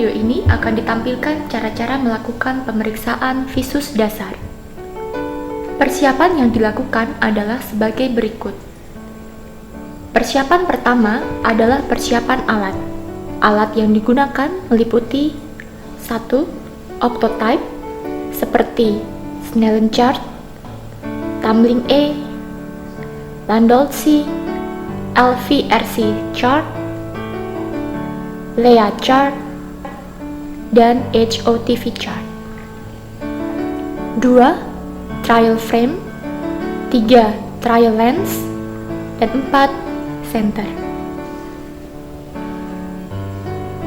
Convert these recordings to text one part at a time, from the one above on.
Video ini akan ditampilkan cara-cara melakukan pemeriksaan visus dasar. Persiapan yang dilakukan adalah sebagai berikut. Persiapan pertama adalah persiapan alat. Alat yang digunakan meliputi 1. Octotype seperti Snellen chart, Tumbling A, Landolfi, LVRC chart, Lea chart, dan HOTV chart. 2. Trial frame, 3. Trial lens, dan 4. Center.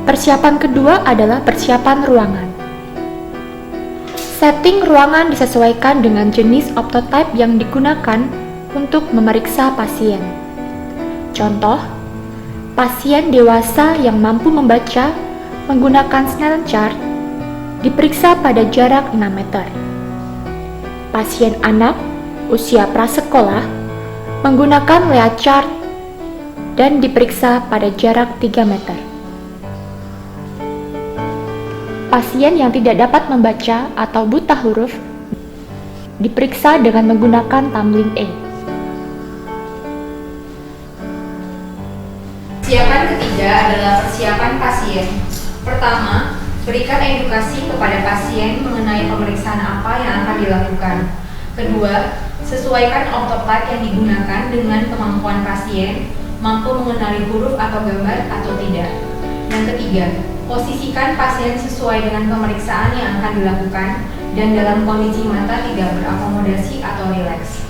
Persiapan kedua adalah persiapan ruangan. Setting ruangan disesuaikan dengan jenis octotype yang digunakan untuk memeriksa pasien. Contoh, pasien dewasa yang mampu membaca menggunakan Snellen chart diperiksa pada jarak 6 meter. Pasien anak usia prasekolah menggunakan Lea chart dan diperiksa pada jarak 3 meter. Pasien yang tidak dapat membaca atau buta huruf diperiksa dengan menggunakan Tumbling A. Persiapan ketiga adalah persiapan pasien. Pertama, berikan edukasi kepada pasien mengenai pemeriksaan apa yang akan dilakukan. Kedua, sesuaikan octotype yang digunakan dengan kemampuan pasien, mampu mengenali huruf atau gambar atau tidak. Yang ketiga, posisikan pasien sesuai dengan pemeriksaan yang akan dilakukan dan dalam kondisi mata tidak berakomodasi atau rileks.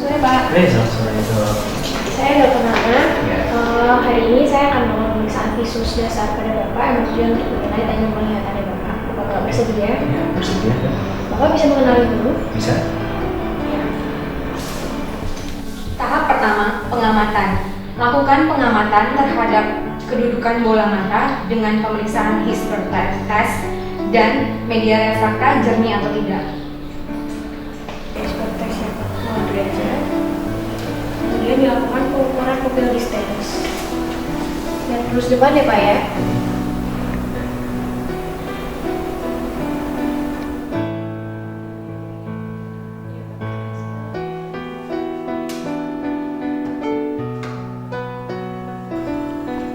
Sore Pak. Saya Dr. Nana. Hari ini saya akan melakukan pemeriksaan visus dasar pada Bapak yang bertujuan untuk mengenai tanya penglihatannya Bapak. Bapak bersedia? Ya, bersedia. Bapak bisa mengenali huruf? Bisa. Tahap pertama, pengamatan. Lakukan pengamatan terhadap kedudukan bola mata dengan pemeriksaan Hisper test dan media refrakta jernih atau tidak. Hisper test yang mau belajar. Kemudian dilakukan pengukuran pupil distance. Dan terus depan ya Pak ya.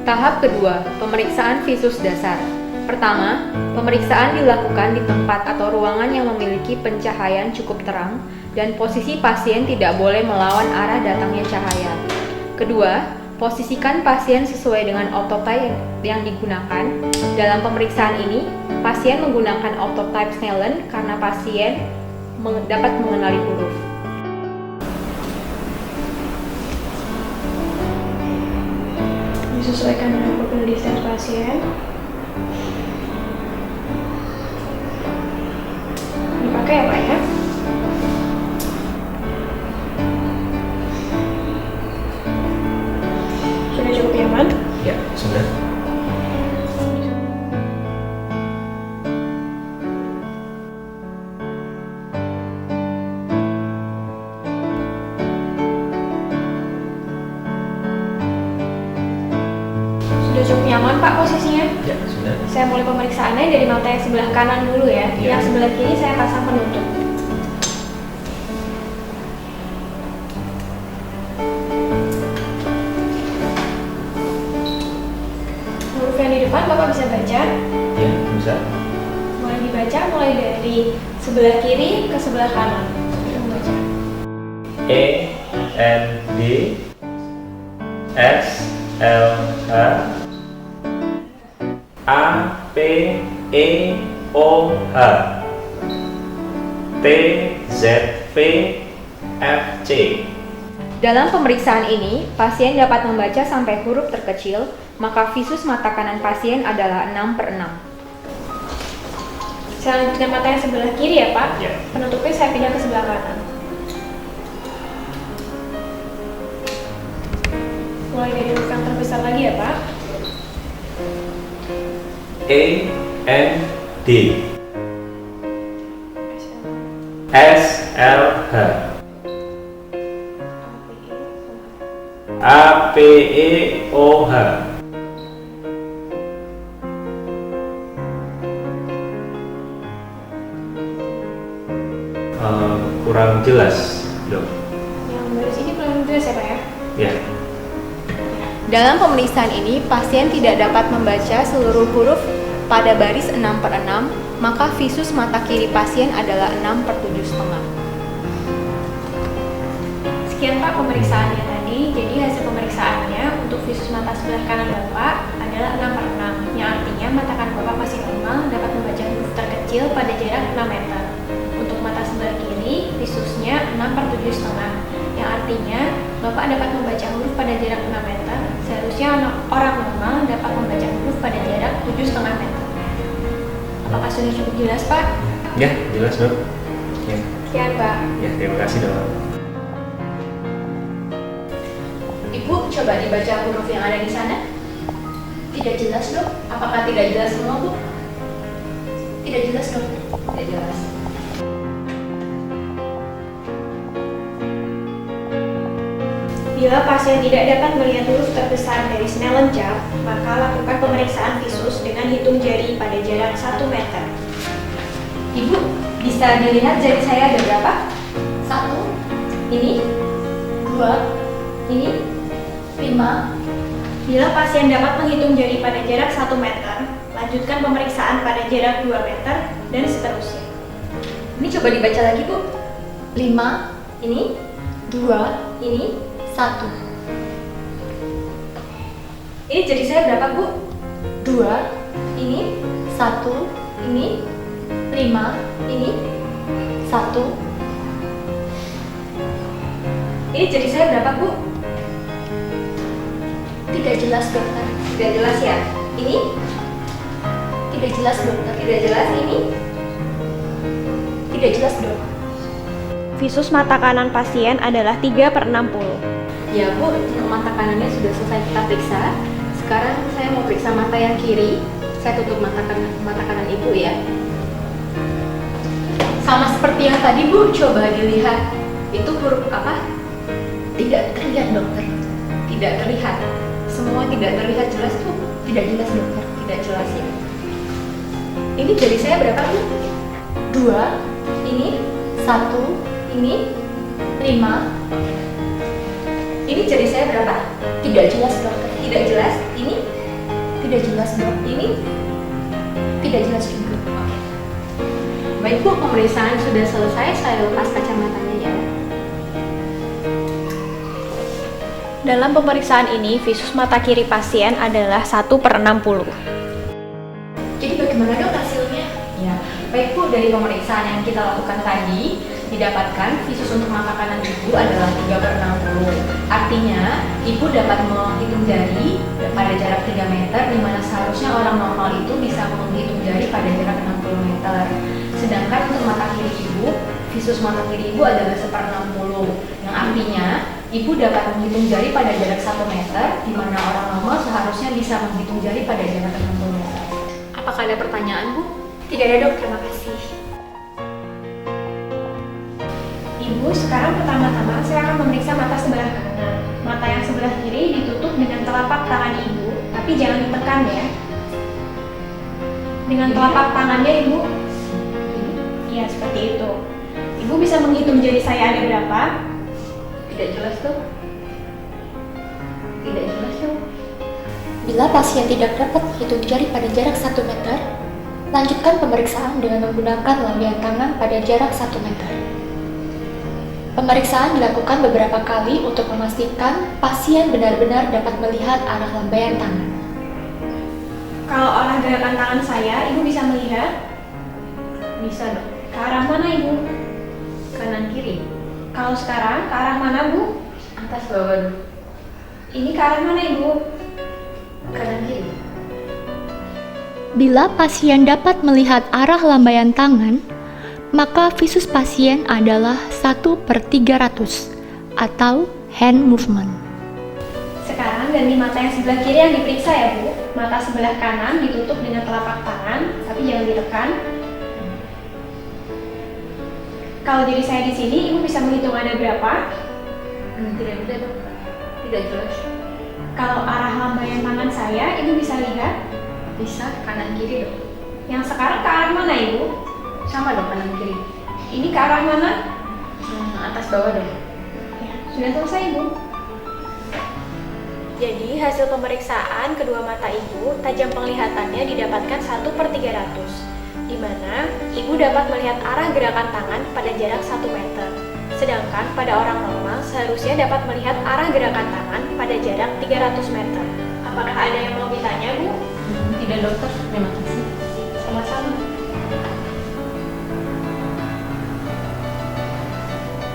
Tahap kedua, pemeriksaan visus dasar. Pertama, pemeriksaan dilakukan di tempat atau ruangan yang memiliki pencahayaan cukup terang dan posisi pasien tidak boleh melawan arah datangnya cahaya. Kedua, posisikan pasien sesuai dengan octotype yang digunakan. Dalam pemeriksaan ini, pasien menggunakan octotype Snellen karena pasien dapat mengenali huruf. Disesuaikan dengan pupil distance pasien. Dipakai ya Pak ya. Sudah cukup nyaman? Ya, sudah. Sudah cukup nyaman Pak posisinya? Ya, sudah. Saya mulai pemeriksaannya dari mata yang sebelah kanan dulu ya. Ya. Yang sebelah kiri saya pasang penutup. Huruf yang di depan Bapak bisa baca. Ya, bisa. Mulai dibaca mulai dari sebelah kiri ke sebelah kanan. Ya. Membaca. E N D S L H A P E O H T Z V F C. Dalam pemeriksaan ini, pasien dapat membaca sampai huruf terkecil, maka visus mata kanan pasien adalah 6/6. Saya lanjutkan mata yang sebelah kiri ya Pak. Ya. Penutupnya saya pindah ke sebelah kanan. Mulai dari huruf yang terbesar lagi ya Pak. E N D S L H APEOH. Kurang jelas, dok. Yang baris ini kurang jelas ya Pak ya? Ya. Dalam pemeriksaan ini, pasien tidak dapat membaca seluruh huruf pada baris 6/6, maka visus mata kiri pasien adalah 6/7,5. Sekian Pak pemeriksaannya tadi. Jadi hasil pemeriksaannya untuk visus mata sebelah kanan Bapak adalah 6/6, yang artinya mata kanan Bapak masih normal dapat membaca huruf terkecil pada jarak 6 meter. Untuk mata sebelah kiri, visusnya 6/7,5, yang artinya Bapak dapat membaca huruf pada jarak 6 meter. Seharusnya orang normal dapat membaca huruf pada jarak 7,5 meter. Apakah sudah cukup jelas Pak? Ya, jelas, dok. Ya, Sekian Pak. ya, terima kasih, dok. Ibu, coba dibaca huruf yang ada di sana. Tidak jelas, dok. Apakah tidak jelas semua, Bu? Tidak jelas, dok. Tidak jelas. Bila pasien tidak dapat melihat huruf terbesar dari Snellen chart, maka lakukan pemeriksaan visus dengan hitung jari pada jarak 1 meter. Ibu, bisa dilihat jari saya ada berapa? 1, ini, 2, ini, 5. Bila pasien dapat menghitung jari pada jarak 1 meter, lanjutkan pemeriksaan pada jarak 2 meter, dan seterusnya. Ini coba dibaca lagi, Bu. 5, ini, 2, ini, 1. Ini jari saya berapa, Bu? 2, ini, 1, ini, 5, ini, 1. Ini jari saya berapa, Bu? Tidak jelas, dokter. Tidak jelas ya? Ini? Tidak jelas, dokter. Tidak jelas ini? Tidak jelas, dok. Visus mata kanan pasien adalah 3/60. Ya, Bu, untuk mata kanannya sudah selesai kita periksa. Sekarang saya mau periksa mata yang kiri. Saya tutup mata kanan Ibu ya. Sama seperti yang tadi, Bu, coba dilihat. Itu huruf apa? Tidak terlihat, dokter. Tidak terlihat. Semua tidak terlihat jelas tuh. Tidak jelas, dokter. Tidak jelas ya. Ini jari saya berapa, Bu? 2, ini, 1, ini, 5. Ini jari saya berapa? Tidak jelas, dokter. Tidak jelas. Ini? Tidak jelas, dok. Ini? Tidak jelas juga. Oke. Baik, Bu, pemeriksaan sudah selesai. Saya lepas kacamatanya ya. Dalam pemeriksaan ini, visus mata kiri pasien adalah 1/60. Jadi bagaimana, dok, hasilnya? Ya, baik, Bu, dari pemeriksaan yang kita lakukan tadi, didapatkan visus untuk mata kanan Ibu adalah 3/60. Artinya, Ibu dapat menghitung jari pada jarak 3 meter, di mana seharusnya orang normal itu bisa menghitung jari pada jarak 60 meter. Sedangkan untuk mata kiri Ibu, visus mata kiri Ibu adalah 1/60, yang artinya Ibu dapat menghitung jari pada jarak 1 meter, di mana orang normal seharusnya bisa menghitung jari pada jarak 60 meter. Apakah ada pertanyaan, Bu? Tidak ada, dok. Terima kasih. Ibu, sekarang pertama-tama saya akan memeriksa mata sebelah kanan. Mata yang sebelah kiri ditutup dengan telapak tangan Ibu, tapi jangan ditekan ya. Dengan telapak tangannya Ibu, iya seperti itu. Ibu bisa menghitung jari saya ada berapa? Tidak jelas, dok. Tidak jelas, dok. Bila pasien tidak dapat menghitung jari pada jarak 1 meter, lanjutkan pemeriksaan dengan menggunakan lambaian tangan pada jarak 1 meter. Pemeriksaan dilakukan beberapa kali untuk memastikan pasien benar-benar dapat melihat arah lambaian tangan. Kalau arah gerakan tangan saya, Ibu bisa melihat? Bisa, dok. Ke arah mana Ibu? Kanan kiri. Kalau sekarang, ke arah mana Bu? Atas bawah, dok. Ini ke arah mana Ibu? Kanan kiri. Bila pasien dapat melihat arah lambaian tangan, maka visus pasien adalah 1/300 atau hand movement. Sekarang ganti mata yang sebelah kiri yang diperiksa ya Bu. Mata sebelah kanan ditutup dengan telapak tangan, tapi jangan ditekan. Kalau jari saya di sini, Ibu bisa menghitung ada berapa? Tidak bisa, dok. Tidak udah jelas. Kalau arah lambaian tangan saya, Ibu bisa lihat? Bisa kanan kiri dong. Yang sekarang ke arah mana, Ibu? Sama dong kanan kiri. Ini ke arah mana? Atas bawah dong. Ya, sudah selesai, Ibu. Jadi, hasil pemeriksaan kedua mata Ibu, tajam penglihatannya didapatkan 1/300, di mana Ibu dapat melihat arah gerakan tangan pada jarak 1 meter. Sedangkan pada orang normal seharusnya dapat melihat arah gerakan tangan pada jarak 300 meter. Apakah ada yang mau ditanya, Bu? Tidak dokter, terima kasih. Sama-sama.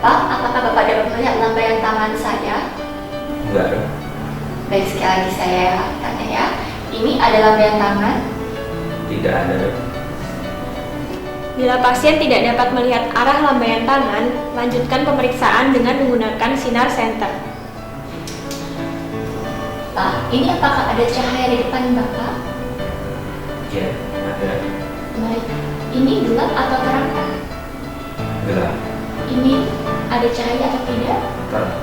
Pak, apakah Bapak dapat melihat lambaian tangan saya? Enggak dong. Baik, sekali lagi saya tanya ya. Ini ada lambaian tangan? Tidak ada dong. Bila pasien tidak dapat melihat arah lambaian tangan, lanjutkan pemeriksaan dengan menggunakan sinar senter. Pak, ini apakah ada cahaya di depan Bapak? Ya, ada. Baik, ini gelap atau terang, Pak? Gelap. Ini ada cahaya atau tidak? Terang.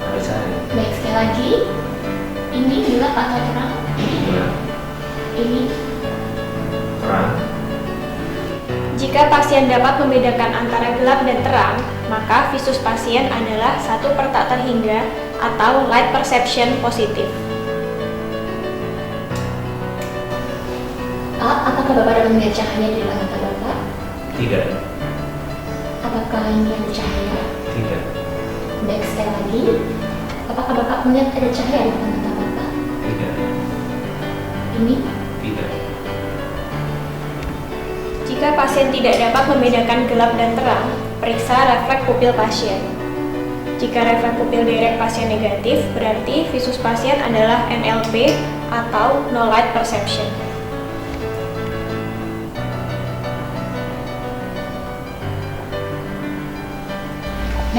Ada cahaya. Baik, sekali lagi. Ini gelap atau terang? Gelap. Ini Terang. Jika pasien dapat membedakan antara gelap dan terang, maka visus pasien adalah 1/tak terhingga atau light perception positif. Pak, apakah Bapak dapat melihat cahaya di depan mata Bapak? Tidak. Apakah ini ada cahaya? Tidak. Baik, sekali lagi. Apakah Bapak melihat ada cahaya di depan mata Bapak? Tidak. Ini Tidak. Jika pasien tidak dapat membedakan gelap dan terang, periksa refleks pupil pasien. Jika refleks pupil direct pasien negatif, berarti visus pasien adalah NLP atau no light perception.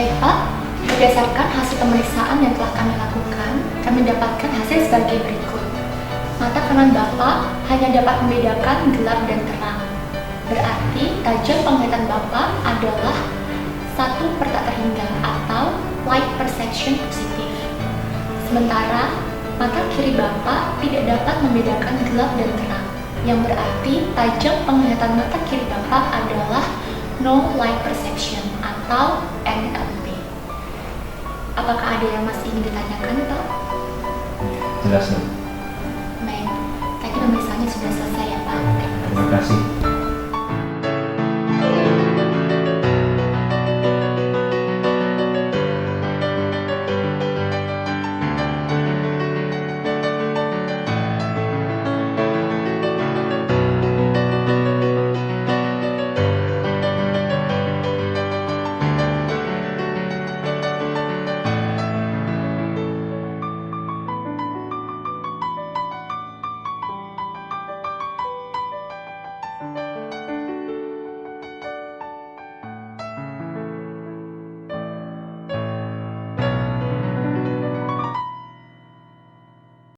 baik, Pak. Berdasarkan hasil pemeriksaan yang telah kami lakukan, kami mendapatkan hasil sebagai berikut. Mata kanan Bapak hanya dapat membedakan gelap dan terang. Berarti tajam penglihatan Bapak adalah 1/tak terhingga atau light perception positif. Sementara mata kiri Bapak tidak dapat membedakan gelap dan terang, yang berarti tajam penglihatan mata kiri Bapak adalah no light perception atau NLP. Apakah ada yang masih ingin ditanyakan, Pak? Jelas dong. Baik, tadi pemeriksaannya sudah selesai ya, Pak. Terima kasih.